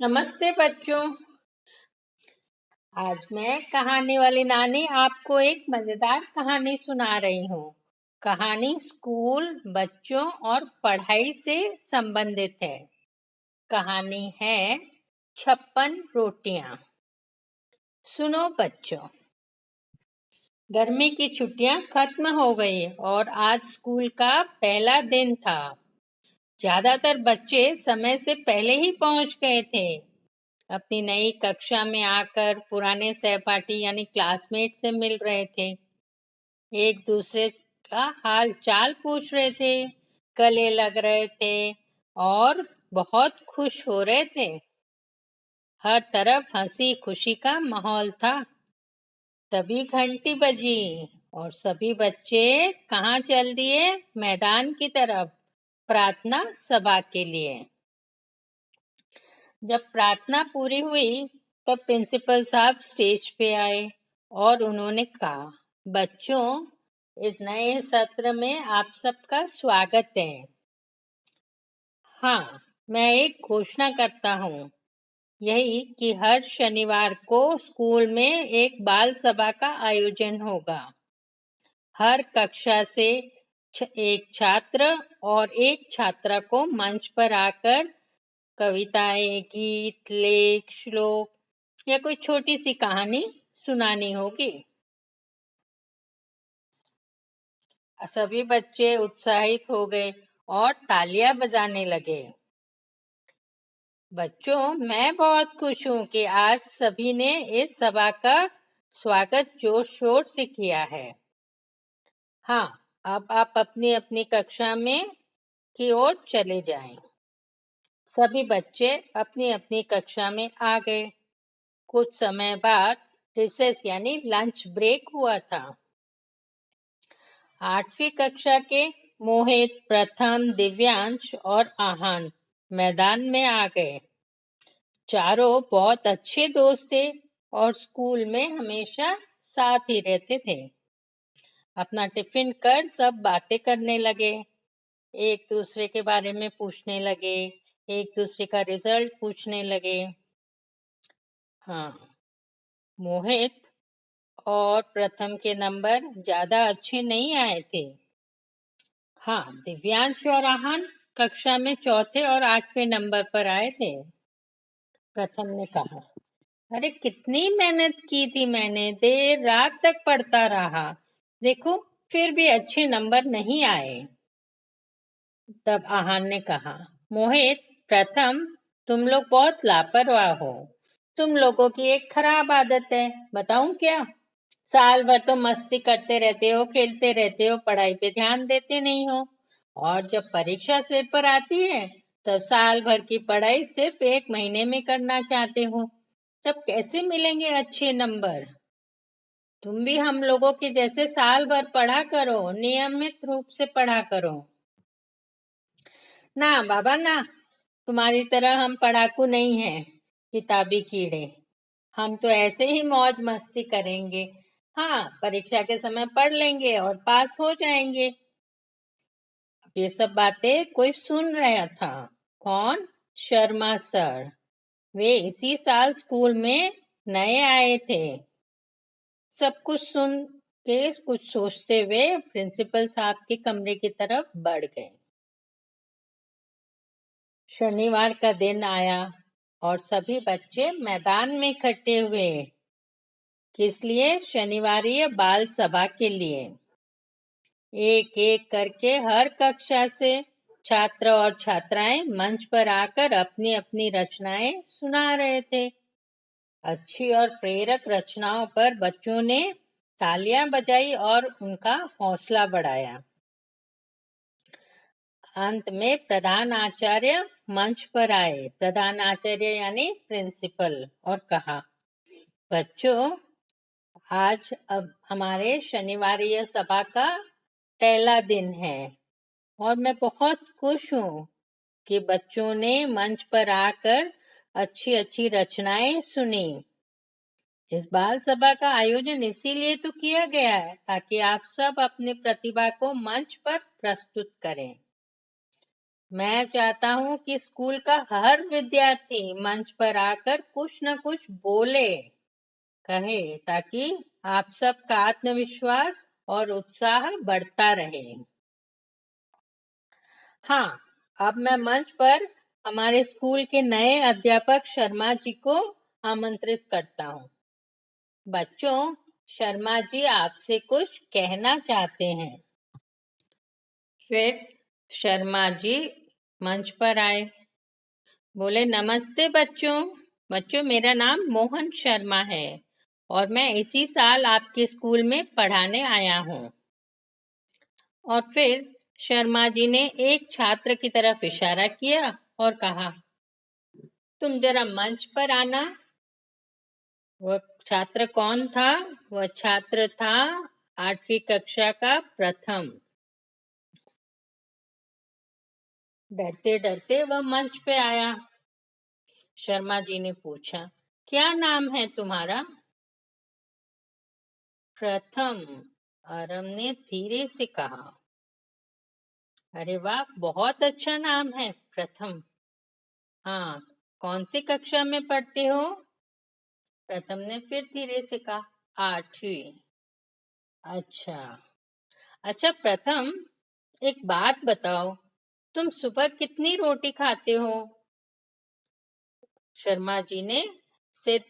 नमस्ते बच्चों। आज मैं कहानी वाली नानी आपको एक मजेदार कहानी सुना रही हूँ। कहानी स्कूल, बच्चों और पढ़ाई से संबंधित है। कहानी है 56 रोटियां। सुनो बच्चों, गर्मी की छुट्टियां खत्म हो गई और आज स्कूल का पहला दिन था। ज्यादातर बच्चे समय से पहले ही पहुंच गए थे। अपनी नई कक्षा में आकर पुराने सहपाठी यानी क्लासमेट से मिल रहे थे। एक दूसरे का हाल चाल पूछ रहे थे, गले लग रहे थे और बहुत खुश हो रहे थे। हर तरफ हंसी खुशी का माहौल था। तभी घंटी बजी और सभी बच्चे कहाँ चल दिए? मैदान की तरफ, प्रार्थना सभा के लिए। जब प्रार्थना पूरी हुई तब प्रिंसिपल साहब स्टेज पे आए और उन्होंने कहा, बच्चों, इस नए सत्र में आप सबका स्वागत है। हाँ, मैं एक घोषणा करता हूँ, यही कि हर शनिवार को स्कूल में एक बाल सभा का आयोजन होगा। हर कक्षा से एक छात्र और एक छात्रा को मंच पर आकर कविताएं, गीत, लेख, श्लोक या कोई छोटी सी कहानी सुनानी होगी। सभी बच्चे उत्साहित हो गए और तालियां बजाने लगे। बच्चों, मैं बहुत खुश हूँ कि आज सभी ने इस सभा का स्वागत जोर शोर से किया है। हाँ, अब आप अपनी अपनी कक्षा में की ओर चले जाएं। सभी बच्चे अपनी अपनी कक्षा में आ गए। कुछ समय बाद रिसेस यानी लंच ब्रेक हुआ था। 8वीं कक्षा के मोहित, प्रथम, दिव्यांश और आहान मैदान में आ गए। चारों बहुत अच्छे दोस्त थे और स्कूल में हमेशा साथ ही रहते थे। अपना टिफिन कर सब बातें करने लगे, एक दूसरे के बारे में पूछने लगे, एक दूसरे का रिजल्ट पूछने लगे। हाँ, मोहित और प्रथम के नंबर ज्यादा अच्छे नहीं आए थे। हाँ, दिव्यांश और आहान कक्षा में चौथे और 8वें नंबर पर आए थे। प्रथम ने कहा, अरे कितनी मेहनत की थी मैंने, देर रात तक पढ़ता रहा, देखो फिर भी अच्छे नंबर नहीं आए। तब आहान ने कहा, मोहित, प्रथम, तुम लोग बहुत लापरवाह हो। तुम लोगों की एक खराब आदत है, बताऊं क्या? साल भर तो मस्ती करते रहते हो, खेलते रहते हो, पढ़ाई पे ध्यान देते नहीं हो, और जब परीक्षा सिर पर आती है तब साल भर की पढ़ाई सिर्फ एक महीने में करना चाहते हो। तब कैसे मिलेंगे अच्छे नंबर? तुम भी हम लोगों के जैसे साल भर पढ़ा करो, नियमित रूप से पढ़ा करो। ना बाबा ना, तुम्हारी तरह हम पढ़ाकू नहीं हैं, किताबी कीड़े। हम तो ऐसे ही मौज मस्ती करेंगे। हाँ, परीक्षा के समय पढ़ लेंगे और पास हो जाएंगे। अब ये सब बातें कोई सुन रहा था। कौन? शर्मा सर। वे इसी साल स्कूल में नए आए थे। सब कुछ सुन के कुछ सोचते हुए प्रिंसिपल साहब के कमरे की तरफ बढ़ गए। शनिवार का दिन आया और सभी बच्चे मैदान में इकट्ठे हुए। किस लिए? शनिवारीय बाल सभा के लिए। एक एक करके हर कक्षा से छात्र और छात्राएं मंच पर आकर अपनी अपनी रचनाएं सुना रहे थे। अच्छी और प्रेरक रचनाओं पर बच्चों ने तालियां बजाई और उनका हौसला बढ़ाया। अंत में प्रधान आचार्य मंच पर आए, प्रधान आचार्य यानी प्रिंसिपल, और कहा, बच्चों, आज अब हमारे शनिवारीय सभा का पहला दिन है और मैं बहुत खुश हूँ कि बच्चों ने मंच पर आकर अच्छी अच्छी रचनाएं सुनी। इस बाल सभा का आयोजन इसीलिए तो किया गया है ताकि आप सब अपनी प्रतिभा को मंच पर प्रस्तुत करें। मैं चाहता हूँ कि स्कूल का हर विद्यार्थी मंच पर आकर कुछ न कुछ बोले, कहे, ताकि आप सबका आत्मविश्वास और उत्साह बढ़ता रहे। हाँ, अब मैं मंच पर हमारे स्कूल के नए अध्यापक शर्मा जी को आमंत्रित करता हूँ। बच्चों, शर्मा जी आपसे कुछ कहना चाहते हैं। फिर शर्मा जी मंच पर आए, बोले, नमस्ते बच्चों। बच्चों, मेरा नाम मोहन शर्मा है और मैं इसी साल आपके स्कूल में पढ़ाने आया हूँ। और फिर शर्मा जी ने एक छात्र की तरफ इशारा किया और कहा, तुम जरा मंच पर आना। वह छात्र कौन था? वह छात्र था 8वीं कक्षा का प्रथम। डरते डरते वह मंच पे आया। शर्मा जी ने पूछा, क्या नाम है तुम्हारा? प्रथम, आरव ने धीरे से कहा। अरे वाह, बहुत अच्छा नाम है, प्रथम। हाँ, कौन सी कक्षा में पढ़ते हो? प्रथम ने फिर धीरे से कहा, 8वीं। अच्छा अच्छा प्रथम, एक बात बताओ, तुम सुबह कितनी रोटी खाते हो? शर्मा जी ने सिर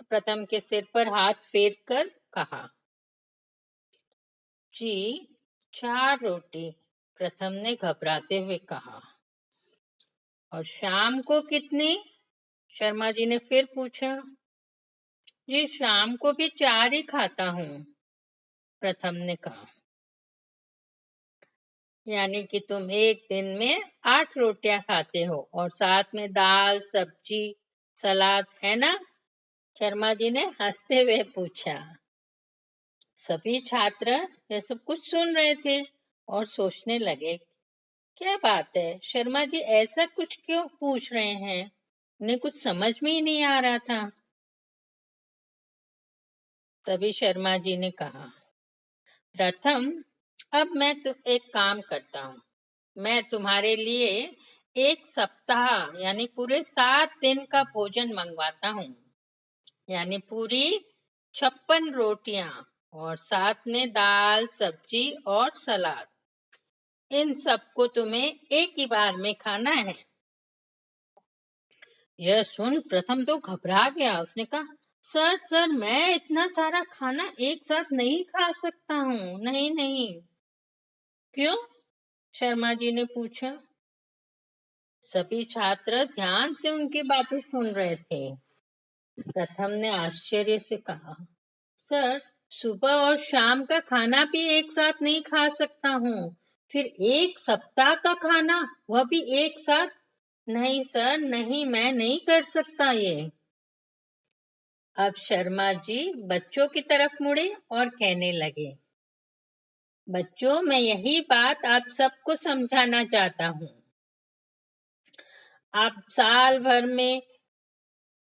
प्रथम के सिर पर हाथ फेर कर कहा, जी 4 रोटी। प्रथम ने घबराते हुए कहा। और शाम को कितनी? शर्मा जी ने फिर पूछा। जी शाम को भी 4 ही खाता हूँ, प्रथम ने कहा। यानी कि तुम एक दिन में 8 रोटियां खाते हो और साथ में दाल, सब्जी, सलाद, है ना? शर्मा जी ने हंसते हुए पूछा। सभी छात्र ये सब कुछ सुन रहे थे और सोचने लगे, क्या बात है, शर्मा जी ऐसा कुछ क्यों पूछ रहे हैं? उन्हें कुछ समझ में ही नहीं आ रहा था। तभी शर्मा जी ने कहा, प्रथम, अब मैं एक काम करता हूँ। मैं तुम्हारे लिए एक सप्ताह यानी पूरे 7 दिन का भोजन मंगवाता हूँ। यानी पूरी 56 रोटियां और साथ में दाल, सब्जी और सलाद। इन सबको तुम्हें एक ही बार में खाना है। यह सुन प्रथम तो घबरा गया। उसने कहा, सर सर, मैं इतना सारा खाना एक साथ नहीं खा सकता हूँ। नहीं नहीं। क्यों? शर्मा जी ने पूछा। सभी छात्र ध्यान से उनकी बातें सुन रहे थे। प्रथम ने आश्चर्य से कहा, सर, सुबह और शाम का खाना भी एक साथ नहीं खा सकता हूँ, फिर एक सप्ताह का खाना, वह भी एक साथ? नहीं सर, नहीं, मैं नहीं कर सकता ये। अब शर्मा जी बच्चों की तरफ मुड़े और कहने लगे, बच्चों, मैं यही बात आप सबको समझाना चाहता हूँ। आप साल भर में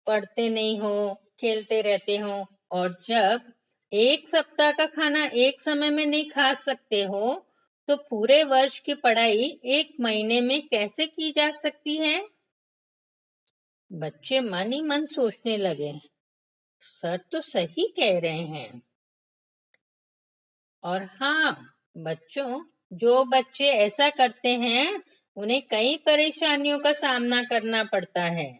पढ़ते नहीं हो, खेलते रहते हो, और जब एक सप्ताह का खाना एक समय में नहीं खा सकते हो, तो पूरे वर्ष की पढ़ाई एक महीने में कैसे की जा सकती है? बच्चे मन ही मन सोचने लगे, सर तो सही कह रहे हैं। और हाँ बच्चों, जो बच्चे ऐसा करते हैं उन्हें कई परेशानियों का सामना करना पड़ता है।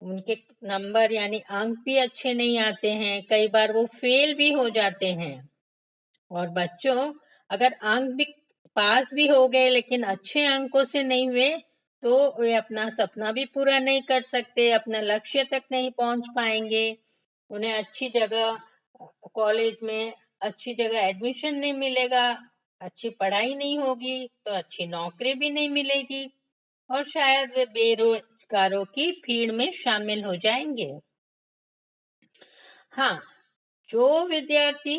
उनके नंबर यानी अंक भी अच्छे नहीं आते हैं, कई बार वो फेल भी हो जाते हैं। और बच्चों, अगर अंक भी पास भी हो गए लेकिन अच्छे अंकों से नहीं हुए, तो वे अपना सपना भी पूरा नहीं कर सकते, अपना लक्ष्य तक नहीं पहुंच पाएंगे। उन्हें अच्छी जगह कॉलेज में अच्छी जगह एडमिशन नहीं मिलेगा, अच्छी पढ़ाई नहीं होगी, तो अच्छी नौकरी भी नहीं मिलेगी और शायद वे बेरोजगारों की भीड़ में शामिल हो जाएंगे। हाँ, जो विद्यार्थी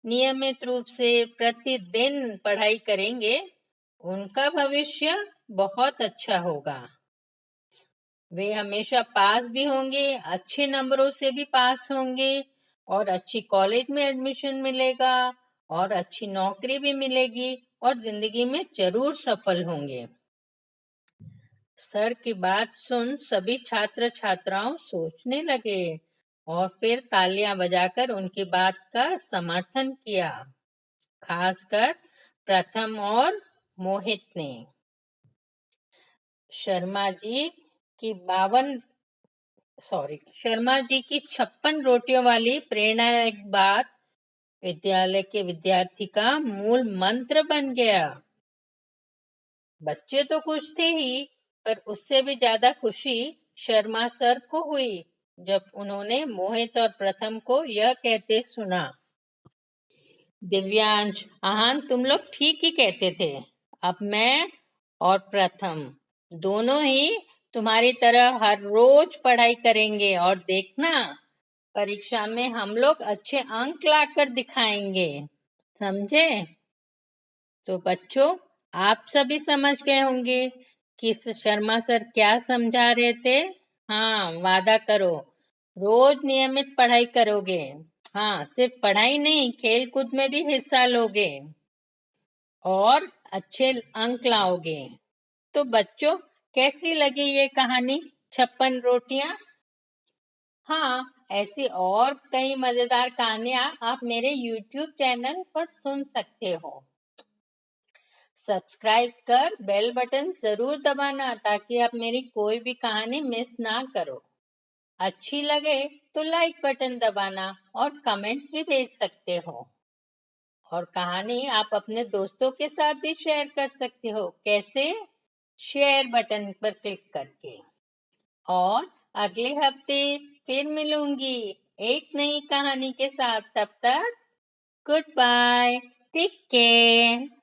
नियमित रूप से प्रतिदिन पढ़ाई करेंगे, उनका भविष्य बहुत अच्छा होगा। वे हमेशा पास भी होंगे, अच्छे नंबरों से भी पास होंगे और अच्छी कॉलेज में एडमिशन मिलेगा और अच्छी नौकरी भी मिलेगी और जिंदगी में जरूर सफल होंगे। सर की बात सुन सभी छात्र छात्राओं सोचने लगे और फिर तालियां बजाकर उनकी बात का समर्थन किया, खासकर प्रथम और मोहित ने। शर्मा जी की 56 रोटियों वाली प्रेरणादायक बात विद्यालय के विद्यार्थी का मूल मंत्र बन गया। बच्चे तो खुश थे ही, पर उससे भी ज्यादा खुशी शर्मा सर को हुई जब उन्होंने मोहित और प्रथम को यह कहते सुना, दिव्यांश, आहान, तुम लोग ठीक ही कहते थे। अब मैं और प्रथम दोनों ही तुम्हारी तरह हर रोज पढ़ाई करेंगे और देखना, परीक्षा में हम लोग अच्छे अंक लाकर दिखाएंगे, समझे? तो बच्चों, आप सभी समझ गए होंगे कि शर्मा सर क्या समझा रहे थे। हाँ, वादा करो रोज नियमित पढ़ाई करोगे। हाँ, सिर्फ पढ़ाई नहीं, खेल कूद में भी हिस्सा लोगे और अच्छे अंक लाओगे। तो बच्चों, कैसी लगी ये कहानी 56 रोटियां? हाँ, ऐसी और कई मजेदार कहानियां आप मेरे YouTube चैनल पर सुन सकते हो। सब्सक्राइब कर बेल बटन जरूर दबाना ताकि आप मेरी कोई भी कहानी मिस ना करो। अच्छी लगे तो लाइक बटन दबाना और कमेंट्स भी भेज सकते हो। और कहानी आप अपने दोस्तों के साथ भी शेयर कर सकते हो। कैसे? शेयर बटन पर क्लिक करके। और अगले हफ्ते फिर मिलूंगी एक नई कहानी के साथ। तब तक गुड बाय, टेक केयर।